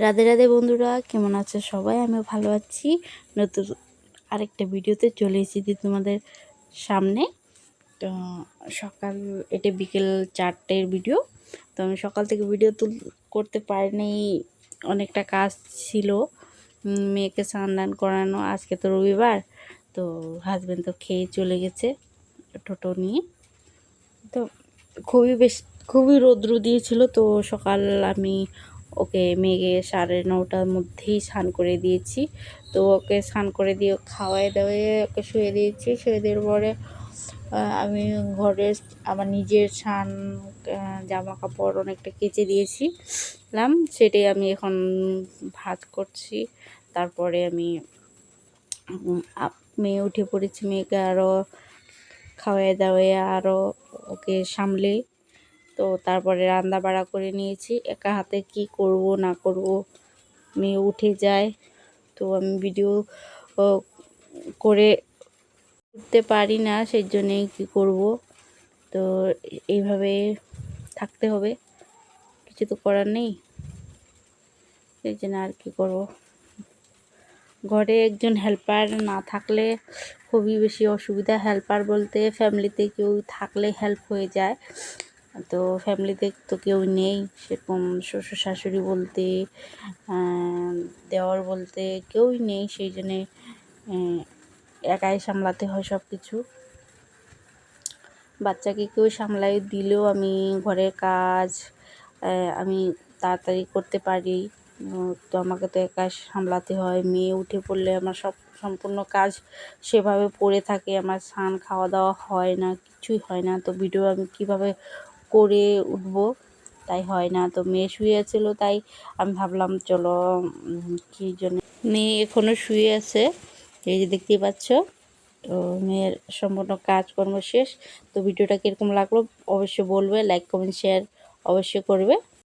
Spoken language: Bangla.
রাধে রাধে বন্ধুরা, কেমন আছে সবাই? আমিও ভালো আছি। নতুন আরেকটা ভিডিওতে চলে এসেছি তোমাদের সামনে। তো সকাল, এটা বিকেল 4টের ভিডিও। তো আমি সকাল থেকে ভিডিও করতে পারিনি, অনেকটা কাজ ছিল। মেয়েকে স্নান দান করানো, আজকে তো রবিবার। তো হাজব্যান্ড তো খেয়ে চলে গেছে টোটো নিয়ে। তো খুবই রৌদ্র দিয়েছিল। তো সকাল আমি ওকে মেঘে 9:30টার মধ্যেই স্নান করে দিয়েছি। তো ওকে স্নান করে দিয়ে খাওয়াই দাওয়াই ওকে শুয়ে দিয়েছি। শুয়ে দেওয়ার পরে আমি ঘরের আমার নিজের স্নান জামা কাপড় অনেকটা কেচে দিয়েছিলাম, সেটাই আমি এখন ভাঁজ করছি। তারপরে আমি মেয়ে উঠে পড়েছি, মেয়েকে আরও খাওয়াই দাওয়াই আরও ওকে সামলে। তো তারপরে রান্না বাড়া করে নিয়েছি। একা হাতে কি করব না করব, মেয়ে উঠে যায়। তো আমি ভিডিও করে উঠতে পারি না, সেই জন্যেই কী করব। তো এইভাবে থাকতে হবে, কিছু তো করার নেই। সেই জন্য আর কি করব, ঘরে একজন হেল্পার না থাকলে খুবই বেশি অসুবিধা। হেল্পার বলতে ফ্যামিলিতে কেউ থাকলে হেল্প হয়ে যায়। তো ফ্যামিলিতে তো কেউ নেই সেরকম, শ্বশুর শাশুড়ি বলতে দেওর বলতে কেউই নেই। সেই জন্যে একাই সামলাতে হয় সব কিছু। বাচ্চাকে কেউ সামলাই দিলেও আমি ঘরের কাজ আমি তাড়াতাড়ি করতে পারি। তো আমাকে তো একা সামলাতে হয়। মেয়ে উঠে পড়লে আমার সম্পূর্ণ কাজ সেভাবে পড়ে থাকে। আমার স্নান খাওয়া দাওয়া হয় না, কিছুই হয় না। তো ভিডিও আমি কীভাবে করে উঠবো, তাই হয় না। তো মেয়ে শুয়ে ছিল, তাই আমি ভাবলাম চলো, কী জন্য মেয়ে এখনও শুয়ে আছে, এই যে দেখতেই পাচ্ছ। তো মেয়ের সম্পূর্ণ কাজকর্ম শেষ। তো ভিডিওটা কীরকম লাগলো অবশ্যই বলবে, লাইক কমেন্ট শেয়ার অবশ্যই করবে।